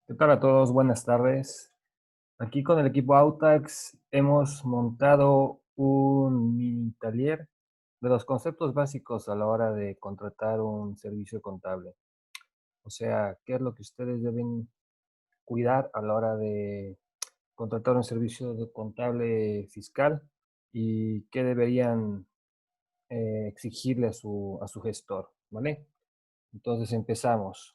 ¿Qué tal a todos? Buenas tardes. Aquí con el equipo Autax hemos montado un mini taller de los conceptos básicos a la hora de contratar un servicio contable. O sea, qué es lo que ustedes deben cuidar a la hora de contratar un servicio contable fiscal y qué deberían exigirle a su gestor, ¿vale? Entonces empezamos.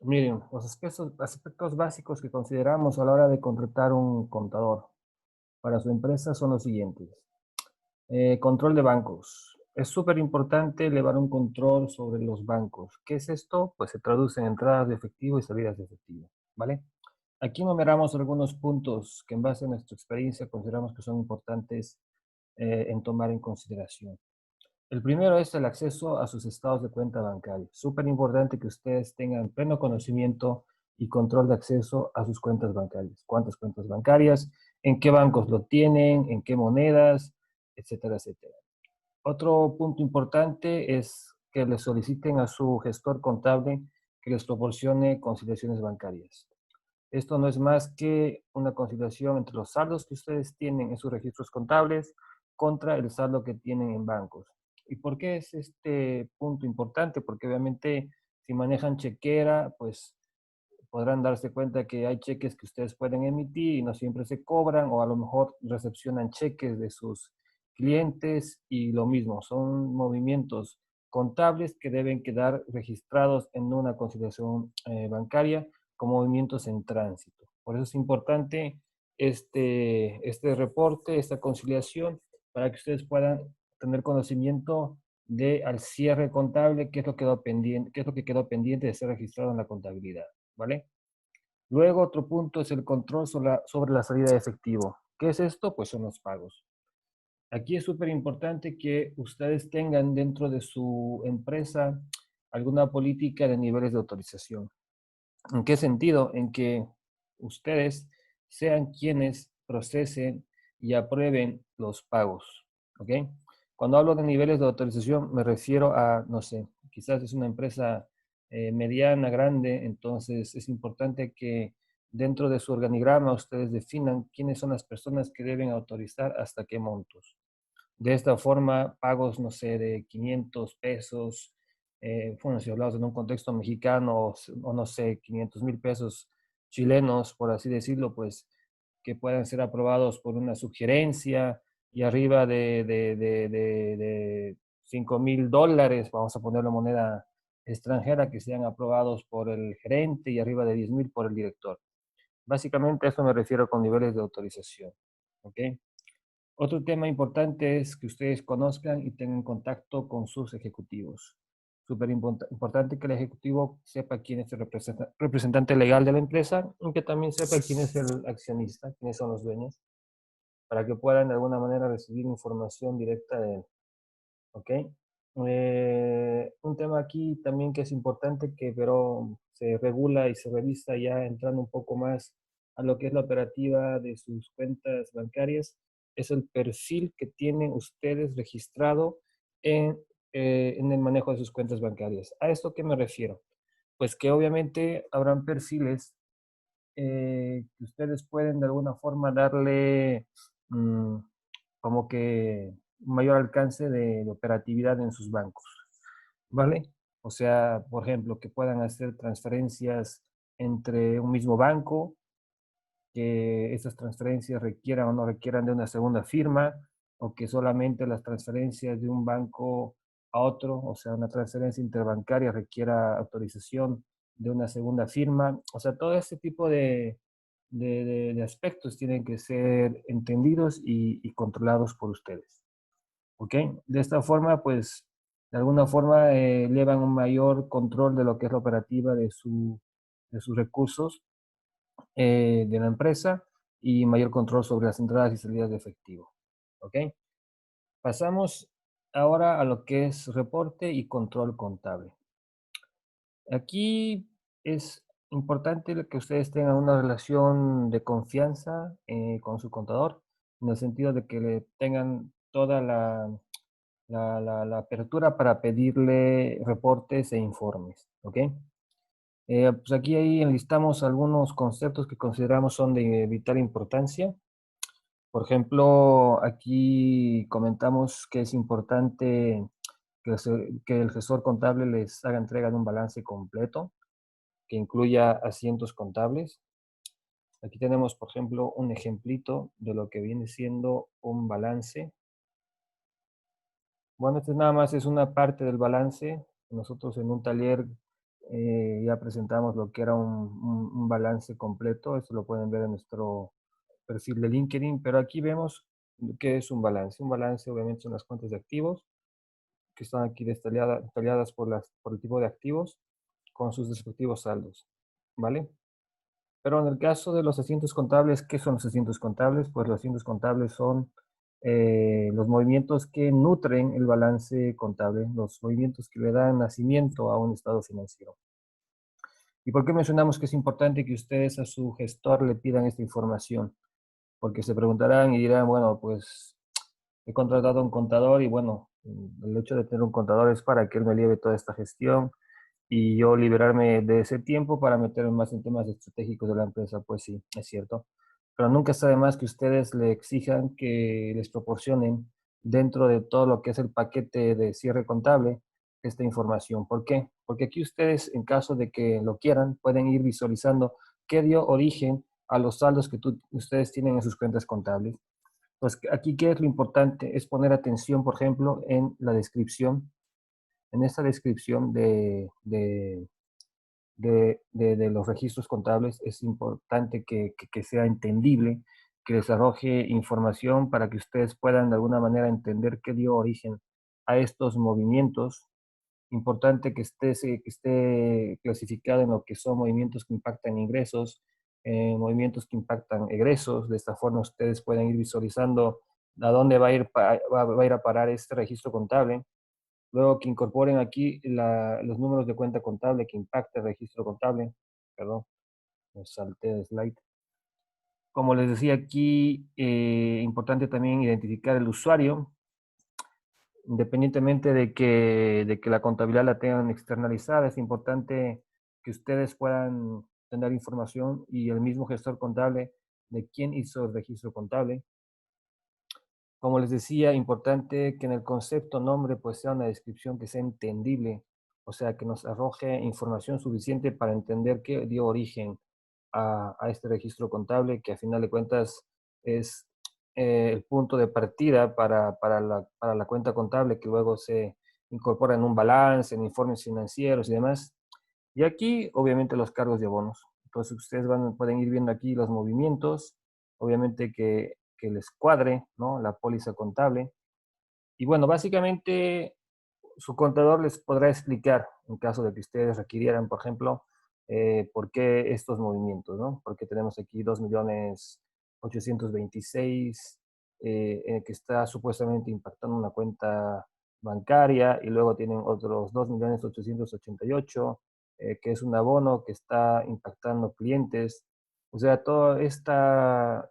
Miren, los aspectos básicos que consideramos a la hora de contratar un contador para su empresa son los siguientes. Control de bancos. Es súper importante llevar un control sobre los bancos. ¿Qué es esto? Pues se traduce en entradas de efectivo y salidas de efectivo, ¿vale? Aquí enumeramos algunos puntos que en base a nuestra experiencia consideramos que son importantes en tomar en consideración. El primero es el acceso a sus estados de cuenta bancaria. Súper importante que ustedes tengan pleno conocimiento y control de acceso a sus cuentas bancarias. ¿Cuántas cuentas bancarias? ¿En qué bancos lo tienen? ¿En qué monedas? Etcétera, etcétera. Otro punto importante es que le soliciten a su gestor contable que les proporcione conciliaciones bancarias. Esto no es más que una conciliación entre los saldos que ustedes tienen en sus registros contables contra el saldo que tienen en bancos. ¿Y por qué es este punto importante? Porque obviamente si manejan chequera, pues podrán darse cuenta que hay cheques que ustedes pueden emitir y no siempre se cobran, o a lo mejor recepcionan cheques de sus clientes y lo mismo, son movimientos contables que deben quedar registrados en una conciliación bancaria como movimientos en tránsito. Por eso es importante este reporte, esta conciliación, para que ustedes puedan tener conocimiento de al cierre contable, qué es lo que quedó pendiente, qué es lo que quedó pendiente de ser registrado en la contabilidad, ¿vale? Luego otro punto es el control sobre la salida de efectivo. ¿Qué es esto? Pues son los pagos. Aquí es súper importante que ustedes tengan dentro de su empresa alguna política de niveles de autorización. ¿En qué sentido? En que ustedes sean quienes procesen y aprueben los pagos. ¿Ok? Cuando hablo de niveles de autorización me refiero a, no sé, quizás es una empresa mediana, grande, entonces es importante que dentro de su organigrama ustedes definan quiénes son las personas que deben autorizar hasta qué montos. De esta forma, pagos, no sé, de 500 pesos, bueno, si hablamos en un contexto mexicano, o no sé, 500,000 pesos chilenos, por así decirlo, pues que puedan ser aprobados por una sugerencia y arriba de 5,000 dólares, vamos a poner la moneda extranjera, que sean aprobados por el gerente y arriba de 10,000 por el director. Básicamente a eso me refiero con niveles de autorización. ¿Ok? Otro tema importante es que ustedes conozcan y tengan contacto con sus ejecutivos. Súper importante que el ejecutivo sepa quién es el representante legal de la empresa y que también sepa quién es el accionista, quiénes son los dueños, para que puedan de alguna manera recibir información directa de él. ¿Ok? Un tema aquí también que es importante, que pero se regula y se revisa ya entrando un poco más a lo que es la operativa de sus cuentas bancarias, es el perfil que tienen ustedes registrado en, en el manejo de sus cuentas bancarias. ¿A esto qué me refiero? Pues que obviamente habrán perfiles que ustedes pueden de alguna forma darle mm, como que un mayor alcance de operatividad en sus bancos, ¿vale? O sea, por ejemplo, que puedan hacer transferencias entre un mismo banco, que esas transferencias requieran o no requieran de una segunda firma, o que solamente las transferencias de un banco a otro, o sea, una transferencia interbancaria requiera autorización de una segunda firma. O sea, todo ese tipo de aspectos tienen que ser entendidos y controlados por ustedes. ¿Ok? De esta forma, pues, de alguna forma llevan un mayor control de lo que es la operativa de sus recursos de la empresa y mayor control sobre las entradas y salidas de efectivo. ¿Ok? Pasamos ahora a lo que es reporte y control contable. Aquí es importante que ustedes tengan una relación de confianza con su contador, en el sentido de que le tengan toda la apertura para pedirle reportes e informes, ¿ok? Pues aquí ahí enlistamos algunos conceptos que consideramos son de vital importancia. Por ejemplo, aquí comentamos que es importante que el gestor contable les haga entrega de un balance completo que incluya asientos contables. Aquí tenemos, por ejemplo, un ejemplito de lo que viene siendo un balance. Bueno, este nada más es una parte del balance. Nosotros en un taller ya presentamos lo que era un balance completo. Esto lo pueden ver en nuestro perfil de LinkedIn, pero aquí vemos qué es un balance. Un balance obviamente son las cuentas de activos que están aquí detalladas por el tipo de activos con sus respectivos saldos, ¿vale? Pero en el caso de los asientos contables, ¿qué son los asientos contables? Pues los asientos contables son los movimientos que nutren el balance contable, los movimientos que le dan nacimiento a un estado financiero. ¿Y por qué mencionamos que es importante que ustedes a su gestor le pidan esta información? Porque se preguntarán y dirán, bueno, pues he contratado a un contador y bueno, el hecho de tener un contador es para que él me lleve toda esta gestión y yo liberarme de ese tiempo para meterme más en temas estratégicos de la empresa. Pues sí, es cierto. Pero nunca está de más que ustedes le exijan que les proporcionen dentro de todo lo que es el paquete de cierre contable esta información. ¿Por qué? Porque aquí ustedes, en caso de que lo quieran, pueden ir visualizando qué dio origen a los saldos que ustedes tienen en sus cuentas contables. Pues aquí, ¿qué es lo importante? Es poner atención, por ejemplo, en la descripción, en esta descripción de los registros contables. Es importante que sea entendible, que les arroje información para que ustedes puedan de alguna manera entender qué dio origen a estos movimientos. Importante que esté clasificado en lo que son movimientos que impactan ingresos, movimientos que impactan egresos. De esta forma ustedes pueden ir visualizando a dónde va a ir a parar este registro contable. Luego que incorporen aquí los números de cuenta contable que impacta el registro contable. Perdón, me salté de slide. Como les decía aquí, importante también identificar el usuario, independientemente de que la contabilidad la tengan externalizada. Es importante que ustedes puedan tener información y el mismo gestor contable de quién hizo el registro contable. Como les decía, importante que en el concepto nombre pues sea una descripción que sea entendible, o sea, que nos arroje información suficiente para entender qué dio origen a este registro contable, que a final de cuentas es el punto de partida para la cuenta contable que luego se incorpora en un balance, en informes financieros y demás. Y aquí, obviamente, los cargos de abonos. Entonces, ustedes pueden ir viendo aquí los movimientos, obviamente que les cuadre, ¿no? La póliza contable. Y bueno, básicamente su contador les podrá explicar, en caso de que ustedes requirieran, por ejemplo, por qué estos movimientos, ¿no? Porque tenemos aquí 2.826.000 que está supuestamente impactando una cuenta bancaria y luego tienen otros 2.888.000 que es un abono que está impactando clientes. O sea, toda esta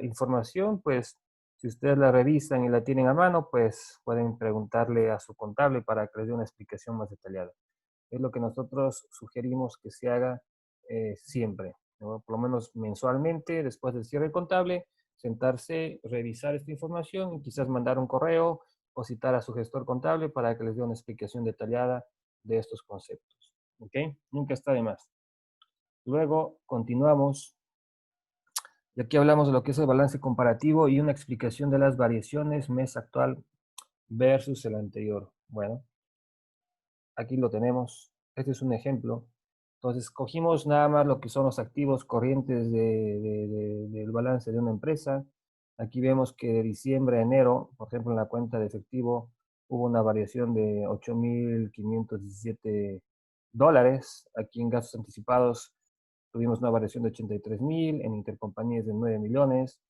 información, pues si ustedes la revisan y la tienen a mano, pues pueden preguntarle a su contable para que les dé una explicación más detallada. Es lo que nosotros sugerimos que se haga siempre, ¿no? Por lo menos mensualmente, después del cierre contable, sentarse, revisar esta información y quizás mandar un correo o citar a su gestor contable para que les dé una explicación detallada de estos conceptos. ¿Ok? Nunca está de más. Luego continuamos. Y aquí hablamos de lo que es el balance comparativo y una explicación de las variaciones mes actual versus el anterior. Bueno, aquí lo tenemos. Este es un ejemplo. Entonces, cogimos nada más lo que son los activos corrientes del balance de una empresa. Aquí vemos que de diciembre a enero, por ejemplo, en la cuenta de efectivo hubo una variación de 8.517 dólares. Aquí en gastos anticipados tuvimos una variación de 83.000, en intercompañías de 9 millones.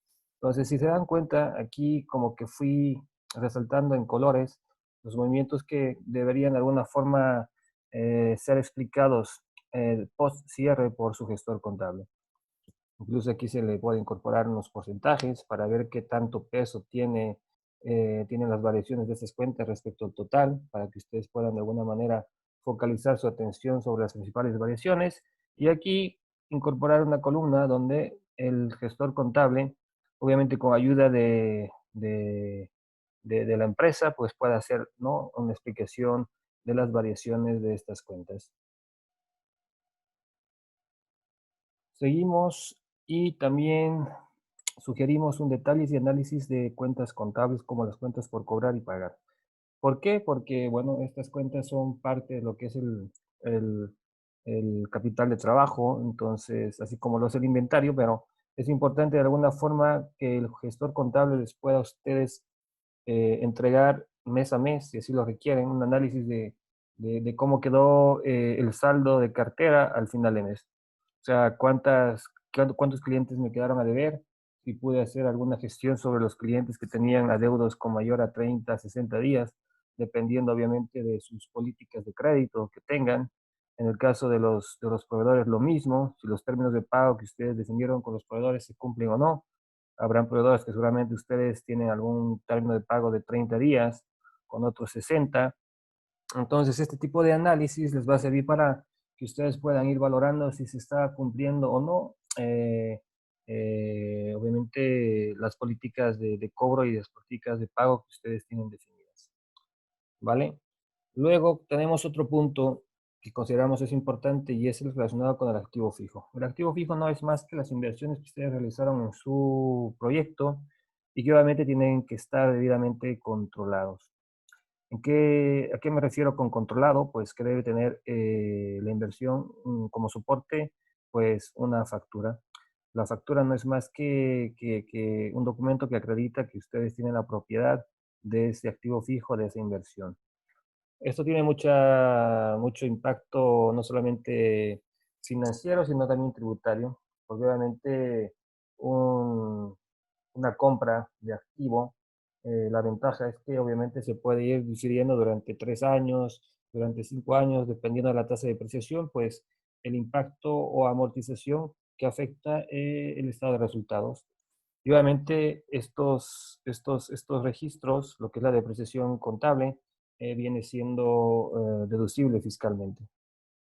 Entonces, si se dan cuenta, aquí como que fui resaltando en colores los movimientos que deberían de alguna forma ser explicados post cierre por su gestor contable. Incluso aquí se le puede incorporar unos porcentajes para ver qué tanto peso tiene tienen las variaciones de estas cuentas respecto al total, para que ustedes puedan de alguna manera focalizar su atención sobre las principales variaciones. Y aquí incorporar una columna donde el gestor contable, obviamente con ayuda de la empresa, pues pueda hacer, ¿no?, una explicación de las variaciones de estas cuentas. Seguimos y también sugerimos un detalle y análisis de cuentas contables como las cuentas por cobrar y pagar. ¿Por qué? Porque, bueno, estas cuentas son parte de lo que es el, el capital de trabajo, entonces, así como lo es el inventario, pero es importante de alguna forma que el gestor contable les pueda a ustedes entregar mes a mes, si así lo requieren, un análisis de cómo quedó el saldo de cartera al final de mes. O sea, cuántos clientes me quedaron a deber, si pude hacer alguna gestión sobre los clientes que tenían adeudos con mayor a 30, 60 días, dependiendo obviamente de sus políticas de crédito que tengan. En el caso de los proveedores, lo mismo, si los términos de pago que ustedes definieron con los proveedores se cumplen o no. Habrán proveedores que seguramente ustedes tienen algún término de pago de 30 días, con otros 60. Entonces, este tipo de análisis les va a servir para que ustedes puedan ir valorando si se está cumpliendo o no, obviamente, las políticas de cobro y las políticas de pago que ustedes tienen definidas, ¿vale? Luego tenemos otro punto que consideramos es importante y es el relacionado con el activo fijo. El activo fijo no es más que las inversiones que ustedes realizaron en su proyecto y que obviamente tienen que estar debidamente controlados. ¿A qué me refiero con controlado? Pues que debe tener la inversión como soporte, pues una factura. La factura no es más que un documento que acredita que ustedes tienen la propiedad de ese activo fijo, de esa inversión. Esto tiene mucho impacto, no solamente financiero, sino también tributario, porque obviamente un, una compra de activo, la ventaja es que obviamente se puede ir difiriendo durante 3 años, durante 5 años, dependiendo de la tasa de depreciación, pues el impacto o amortización que afecta el estado de resultados. Y obviamente estos registros, lo que es la depreciación contable, viene siendo deducible fiscalmente.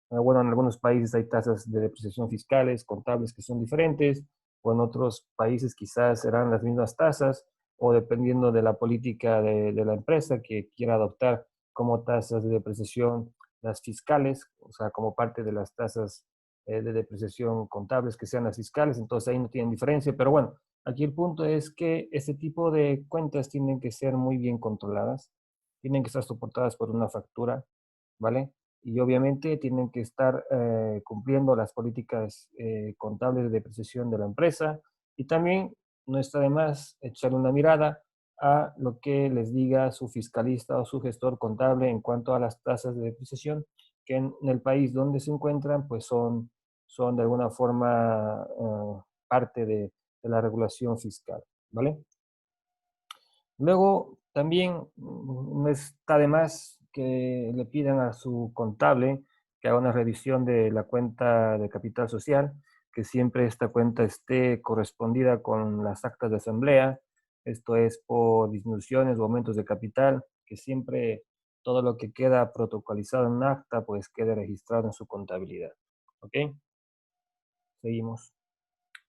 Bueno, en algunos países hay tasas de depreciación fiscales, contables que son diferentes, o en otros países quizás serán las mismas tasas, o dependiendo de la política de la empresa que quiera adoptar como tasas de depreciación las fiscales, o sea, como parte de las tasas de depreciación contables que sean las fiscales, entonces ahí no tienen diferencia, pero bueno, aquí el punto es que este tipo de cuentas tienen que ser muy bien controladas, tienen que estar soportadas por una factura, ¿vale? Y obviamente tienen que estar cumpliendo las políticas contables de depreciación de la empresa y también no está de más echarle una mirada a lo que les diga su fiscalista o su gestor contable en cuanto a las tasas de depreciación que en el país donde se encuentran pues son de alguna forma parte de la regulación fiscal, ¿vale? Luego, también no está de más que le pidan a su contable que haga una revisión de la cuenta de capital social, que siempre esta cuenta esté correspondida con las actas de asamblea, esto es por disminuciones o aumentos de capital, que siempre todo lo que queda protocolizado en un acta, pues quede registrado en su contabilidad. ¿Ok? Seguimos.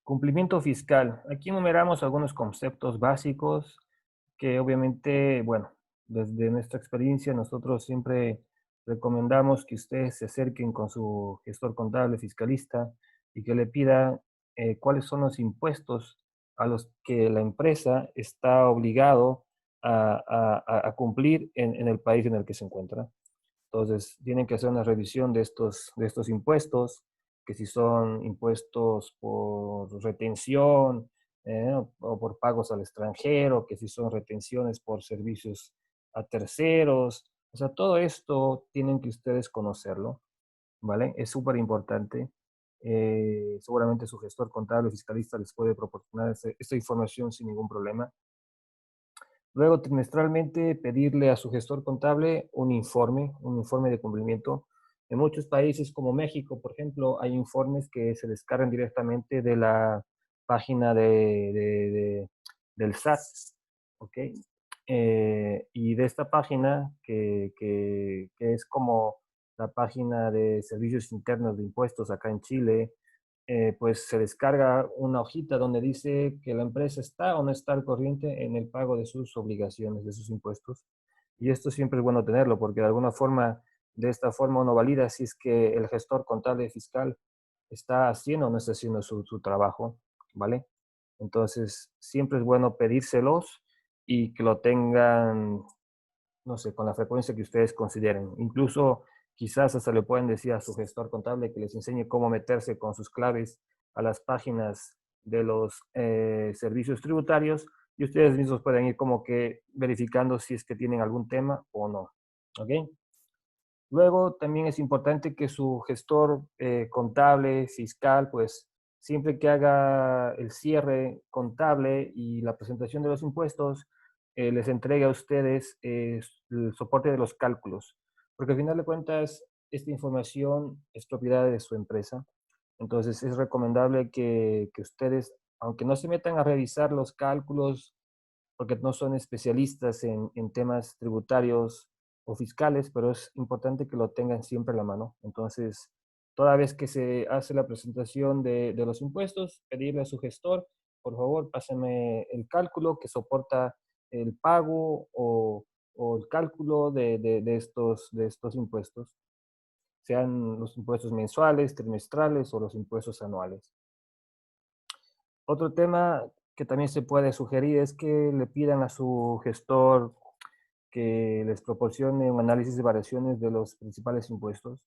Cumplimiento fiscal. Aquí enumeramos algunos conceptos básicos que obviamente, bueno, desde nuestra experiencia nosotros siempre recomendamos que ustedes se acerquen con su gestor contable, fiscalista y que le pida cuáles son los impuestos a los que la empresa está obligado a cumplir en el país en el que se encuentra. Entonces, tienen que hacer una revisión de estos impuestos, que si son impuestos por retención o por pagos al extranjero, que si son retenciones por servicios a terceros. O sea, todo esto tienen que ustedes conocerlo, ¿vale? Es súper importante. Seguramente su gestor contable o fiscalista les puede proporcionar esta información sin ningún problema. Luego, trimestralmente, pedirle a su gestor contable un informe de cumplimiento. En muchos países como México, por ejemplo, hay informes que se descargan directamente de la página del SAT, ¿ok? Y de esta página, que es como la página de servicios internos de impuestos acá en Chile, pues se descarga una hojita donde dice que la empresa está o no está al corriente en el pago de sus obligaciones, de sus impuestos. Y esto siempre es bueno tenerlo porque de alguna forma, de esta forma uno valida si es que el gestor contable fiscal está haciendo o no está haciendo su trabajo, ¿vale? Entonces, siempre es bueno pedírselos y que lo tengan, no sé, con la frecuencia que ustedes consideren. Incluso quizás hasta le pueden decir a su gestor contable que les enseñe cómo meterse con sus claves a las páginas de los servicios tributarios y ustedes mismos pueden ir como que verificando si es que tienen algún tema o no. ¿Ok? Luego también es importante que su gestor contable, fiscal, pues siempre que haga el cierre contable y la presentación de los impuestos, les entregue a ustedes el soporte de los cálculos, porque al final de cuentas esta información es propiedad de su empresa. Entonces es recomendable que ustedes, aunque no se metan a revisar los cálculos porque no son especialistas en temas tributarios o fiscales, pero es importante que lo tengan siempre a la mano. Entonces, toda vez que se hace la presentación de los impuestos, pedirle a su gestor, por favor, pásame el cálculo que soporta el pago o el cálculo de estos impuestos, sean los impuestos mensuales, trimestrales o los impuestos anuales. Otro tema que también se puede sugerir es que le pidan a su gestor que les proporcione un análisis de variaciones de los principales impuestos.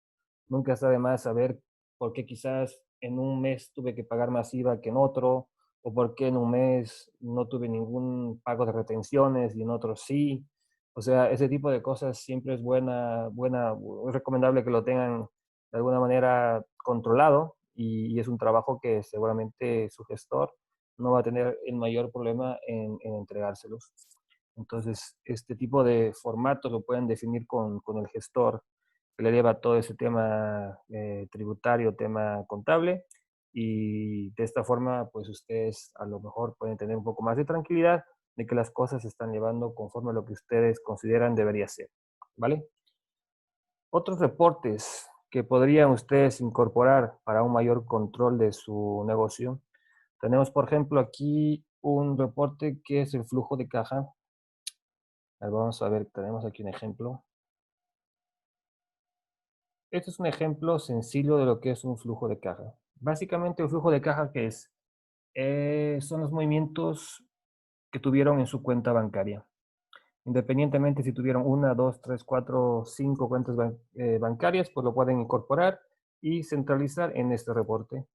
Nunca está de más saber por qué quizás en un mes tuve que pagar más IVA que en otro, o por qué en un mes no tuve ningún pago de retenciones y en otro sí. O sea, ese tipo de cosas siempre es es recomendable que lo tengan de alguna manera controlado y es un trabajo que seguramente su gestor no va a tener el mayor problema en entregárselos. Entonces, este tipo de formatos lo pueden definir con el gestor que le lleva todo ese tema tributario, tema contable, y de esta forma, pues ustedes a lo mejor pueden tener un poco más de tranquilidad de que las cosas se están llevando conforme a lo que ustedes consideran debería ser, ¿vale? Otros reportes que podrían ustedes incorporar para un mayor control de su negocio. Tenemos, por ejemplo, aquí un reporte que es el flujo de caja. Vamos a ver, tenemos aquí un ejemplo. Este es un ejemplo sencillo de lo que es un flujo de caja. Básicamente, un flujo de caja, ¿qué es? Son los movimientos que tuvieron en su cuenta bancaria. Independientemente si tuvieron una, dos, tres, cuatro, cinco cuentas bancarias, pues lo pueden incorporar y centralizar en este reporte.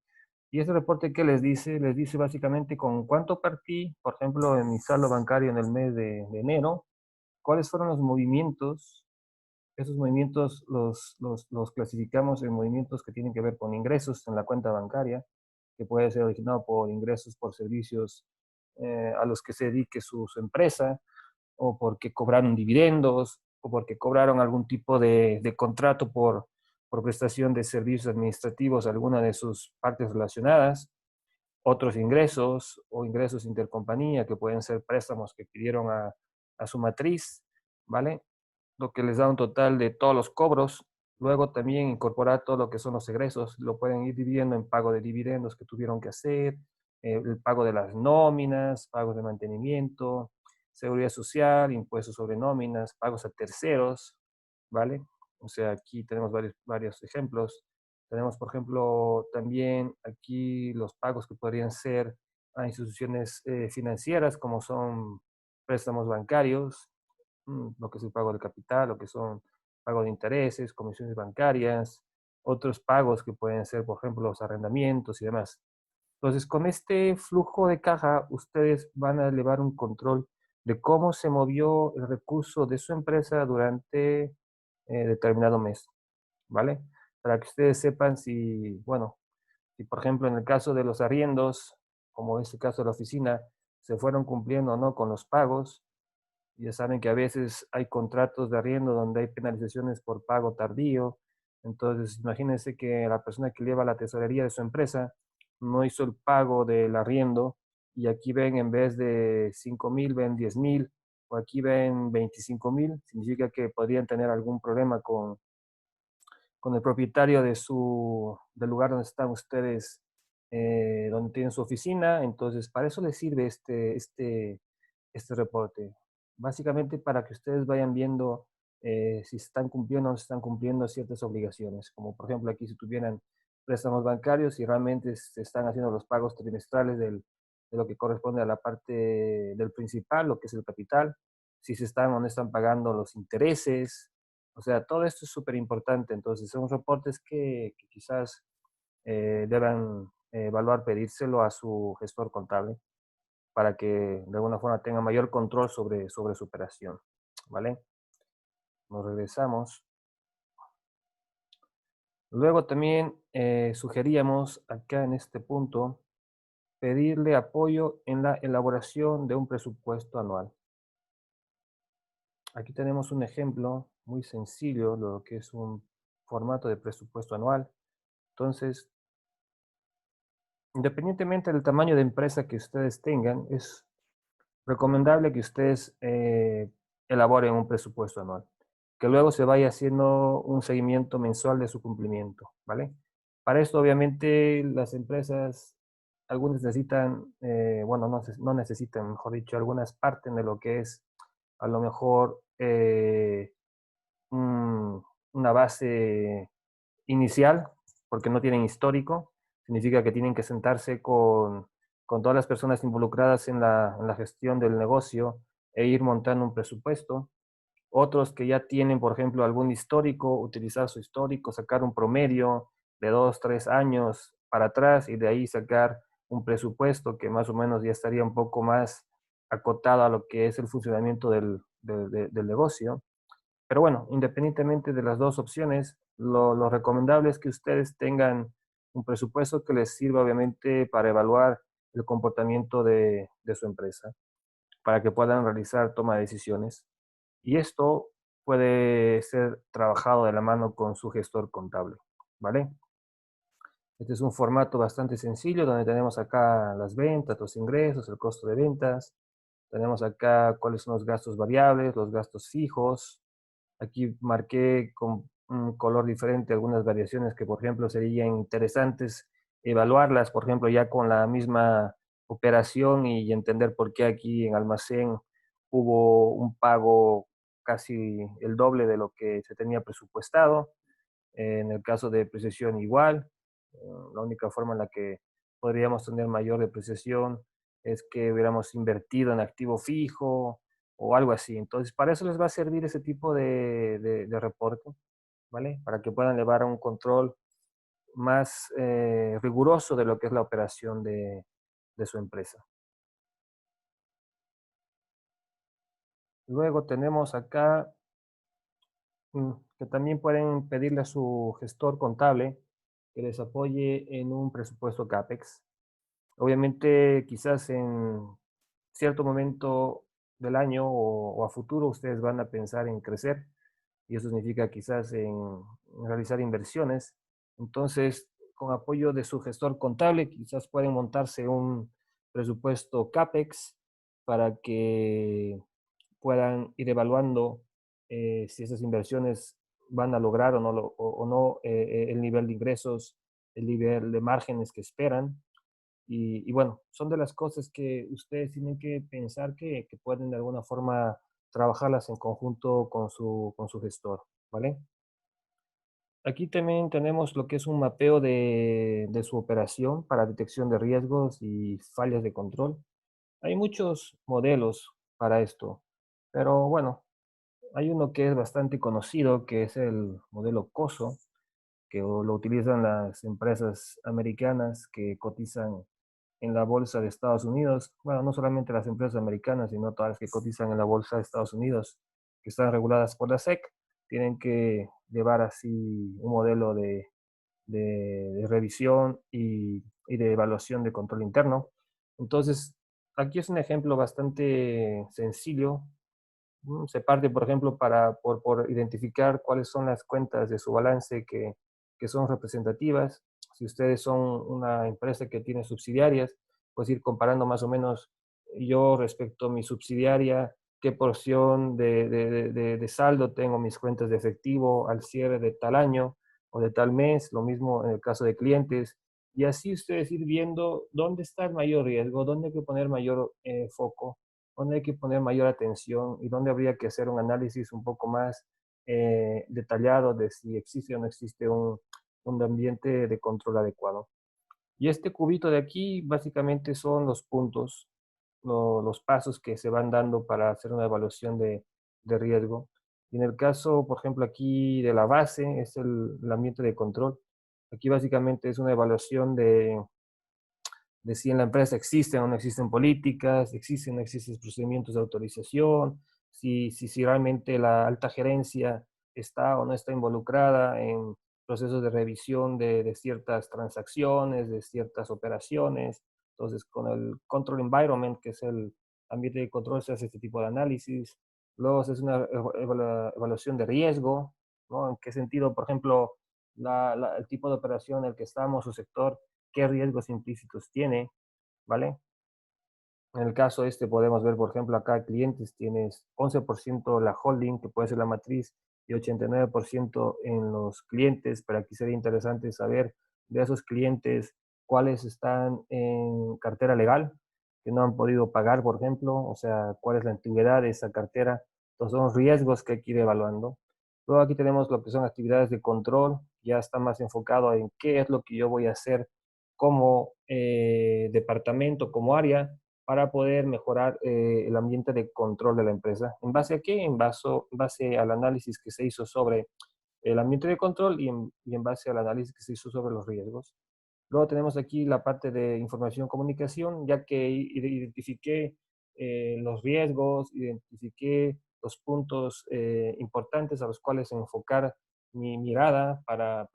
¿Y este reporte qué les dice? Les dice básicamente con cuánto partí, por ejemplo, en mi saldo bancario en el mes de enero, cuáles fueron los movimientos. Esos movimientos los clasificamos en movimientos que tienen que ver con ingresos en la cuenta bancaria, que puede ser originado por ingresos por servicios a los que se dedique su empresa, o porque cobraron dividendos, o porque cobraron algún tipo de contrato por prestación de servicios administrativos a alguna de sus partes relacionadas, otros ingresos o ingresos intercompañía, que pueden ser préstamos que pidieron a su matriz, ¿vale? Lo que les da un total de todos los cobros. Luego también incorporar todo lo que son los egresos, lo pueden ir dividiendo en pago de dividendos que tuvieron que hacer, el pago de las nóminas, pagos de mantenimiento, seguridad social, impuestos sobre nóminas, pagos a terceros, ¿vale? O sea, aquí tenemos varios ejemplos. Tenemos, por ejemplo, también aquí los pagos que podrían ser a instituciones financieras, como son préstamos bancarios, lo que es el pago de capital, lo que son pago de intereses, comisiones bancarias, otros pagos que pueden ser, por ejemplo, los arrendamientos y demás. Entonces, con este flujo de caja, ustedes van a elevar un control de cómo se movió el recurso de su empresa durante determinado mes, ¿vale? Para que ustedes sepan si, bueno, si por ejemplo en el caso de los arriendos, como es el caso de la oficina, se fueron cumpliendo o no con los pagos. Ya saben que a veces hay contratos de arriendo donde hay penalizaciones por pago tardío. Entonces, imagínense que la persona que lleva la tesorería de su empresa no hizo el pago del arriendo y aquí ven en vez de 5,000, ven 10,000. Por aquí ven 25.000, significa que podrían tener algún problema con el propietario del lugar donde están ustedes, donde tienen su oficina. Entonces, para eso les sirve este reporte. Básicamente para que ustedes vayan viendo si están cumpliendo o no se están cumpliendo ciertas obligaciones. Como por ejemplo aquí si tuvieran préstamos bancarios y realmente se están haciendo los pagos trimestrales de lo que corresponde a la parte del principal, lo que es el capital, si se están o no están pagando los intereses. O sea, todo esto es súper importante. Entonces, son reportes que quizás deban evaluar, pedírselo a su gestor contable para que de alguna forma tenga mayor control sobre su operación. ¿Vale? Nos regresamos. Luego también sugeríamos acá en este punto pedirle apoyo en la elaboración de un presupuesto anual. Aquí tenemos un ejemplo muy sencillo, lo que es un formato de presupuesto anual. Entonces, independientemente del tamaño de empresa que ustedes tengan, es recomendable que ustedes elaboren un presupuesto anual, que luego se vaya haciendo un seguimiento mensual de su cumplimiento, ¿vale? Para esto, obviamente, las empresas, algunas necesitan, bueno, no necesitan, mejor dicho, algunas parten de lo que es a lo mejor una base inicial, porque no tienen histórico. Significa que tienen que sentarse con todas las personas involucradas en la gestión del negocio e ir montando un presupuesto. Otros que ya tienen, por ejemplo, algún histórico, utilizar su histórico, sacar un promedio de 2, 3 años para atrás y de ahí sacar un presupuesto que más o menos ya estaría un poco más acotado a lo que es el funcionamiento del negocio. Pero bueno, independientemente de las dos opciones, lo recomendable es que ustedes tengan un presupuesto que les sirva obviamente para evaluar el comportamiento de su empresa, para que puedan realizar toma de decisiones. Y esto puede ser trabajado de la mano con su gestor contable, ¿vale? Este es un formato bastante sencillo donde tenemos acá las ventas, los ingresos, el costo de ventas. Tenemos acá cuáles son los gastos variables, los gastos fijos. Aquí marqué con un color diferente algunas variaciones que, por ejemplo, serían interesantes evaluarlas, por ejemplo, ya con la misma operación y entender por qué aquí en almacén hubo un pago casi el doble de lo que se tenía presupuestado. En el caso de depreciación igual. La única forma en la que podríamos tener mayor depreciación es que hubiéramos invertido en activo fijo o algo así. Entonces, para eso les va a servir ese tipo de reporte, ¿vale? Para que puedan llevar a un control más riguroso de lo que es la operación de su empresa. Luego tenemos acá que también pueden pedirle a su gestor contable que les apoye en un presupuesto CAPEX. Obviamente, quizás en cierto momento del año o a futuro ustedes van a pensar en crecer y eso significa quizás en realizar inversiones. Entonces, con apoyo de su gestor contable, quizás pueden montarse un presupuesto CAPEX para que puedan ir evaluando si esas inversiones van a lograr o no, o no el nivel de ingresos, el nivel de márgenes que esperan. Y bueno, son de las cosas que ustedes tienen que pensar que pueden de alguna forma trabajarlas en conjunto con su gestor, ¿vale? Aquí también tenemos lo que es un mapeo de su operación para detección de riesgos y fallas de control. Hay muchos modelos para esto, pero bueno, hay uno que es bastante conocido, que es el modelo COSO, que lo utilizan las empresas americanas que cotizan en la bolsa de Estados Unidos. Bueno, no solamente las empresas americanas, sino todas las que cotizan en la bolsa de Estados Unidos, que están reguladas por la SEC, tienen que llevar así un modelo de revisión y de evaluación de control interno. Entonces, aquí es un ejemplo bastante sencillo. Se parte, por ejemplo, por identificar cuáles son las cuentas de su balance que son representativas. Si ustedes son una empresa que tiene subsidiarias, pues ir comparando más o menos yo respecto a mi subsidiaria, qué porción de saldo tengo mis cuentas de efectivo al cierre de tal año o de tal mes, lo mismo en el caso de clientes, y así ustedes ir viendo dónde está el mayor riesgo, dónde hay que poner mayor foco, dónde hay que poner mayor atención y dónde habría que hacer un análisis un poco más detallado de si existe o no existe un ambiente de control adecuado. Y este cubito de aquí básicamente son los puntos, los pasos que se van dando para hacer una evaluación de riesgo. Y en el caso, por ejemplo, aquí de la base, es el ambiente de control. Aquí básicamente es una evaluación de si en la empresa existen o no existen políticas, existen o no existen procedimientos de autorización, si realmente la alta gerencia está o no está involucrada en procesos de revisión de ciertas transacciones, de ciertas operaciones. Entonces, con el control environment, que es el ambiente de control, se hace este tipo de análisis. Luego se hace una evaluación de riesgo, ¿no? ¿En qué sentido, por ejemplo, el tipo de operación en el que estamos, su sector, qué riesgos implícitos tiene, ¿vale? En el caso este podemos ver, por ejemplo, acá clientes, tienes 11% la holding, que puede ser la matriz, y 89% en los clientes, pero aquí sería interesante saber de esos clientes cuáles están en cartera legal, que no han podido pagar, por ejemplo, o sea, cuál es la antigüedad de esa cartera. Entonces son riesgos que hay que ir evaluando. Luego aquí tenemos lo que son actividades de control, ya está más enfocado en qué es lo que yo voy a hacer como departamento, como área, para poder mejorar el ambiente de control de la empresa. ¿En base a qué? En base al análisis que se hizo sobre el ambiente de control y en base al análisis que se hizo sobre los riesgos. Luego tenemos aquí la parte de información-comunicación, ya que identifiqué los riesgos, identifiqué los puntos importantes a los cuales enfocar mi mirada para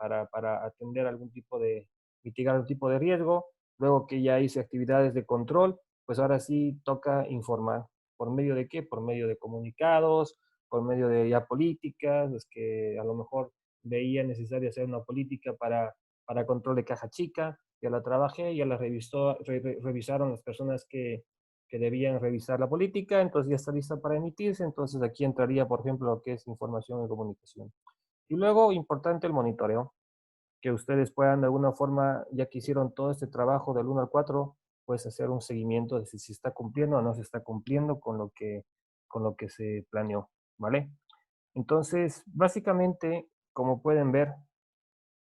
atender algún tipo de, mitigar algún tipo de riesgo. Luego que ya hice actividades de control, pues ahora sí toca informar. ¿Por medio de qué? Por medio de comunicados, por medio de ya políticas, los que a lo mejor veía necesario hacer una política para control de caja chica, ya la trabajé, ya la revisaron las personas que debían revisar la política, entonces ya está lista para emitirse, entonces aquí entraría, por ejemplo, lo que es información y comunicación. Y luego, importante el monitoreo, que ustedes puedan de alguna forma, ya que hicieron todo este trabajo del 1 al 4, pues hacer un seguimiento de si se está cumpliendo o no se está cumpliendo con lo que se planeó, ¿vale? Entonces, básicamente, como pueden ver,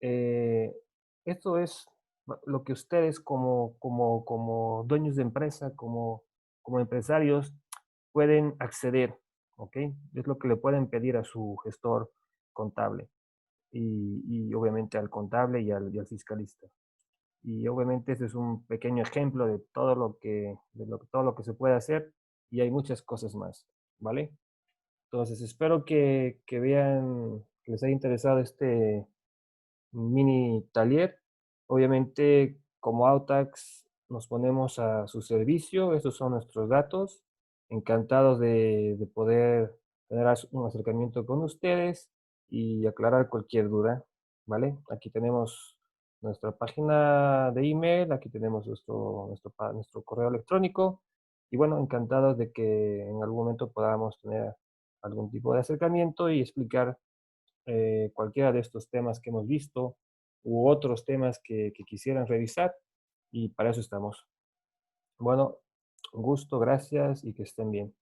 eh, esto es lo que ustedes como dueños de empresa, como empresarios, pueden acceder, ¿ok? Es lo que le pueden pedir a su gestor contable y obviamente al contable y al fiscalista. Y obviamente este es un pequeño ejemplo de todo lo que se puede hacer y hay muchas cosas más, ¿vale? Entonces espero que vean, que les haya interesado este mini taller. Obviamente, como Autax, nos ponemos a su servicio. Estos son nuestros datos. Encantados de poder tener un acercamiento con ustedes y aclarar cualquier duda, ¿vale? Aquí tenemos nuestra página de email, aquí tenemos nuestro correo electrónico y bueno, encantados de que en algún momento podamos tener algún tipo de acercamiento y explicar cualquiera de estos temas que hemos visto u otros temas que quisieran revisar y para eso estamos. Bueno, un gusto, gracias y que estén bien.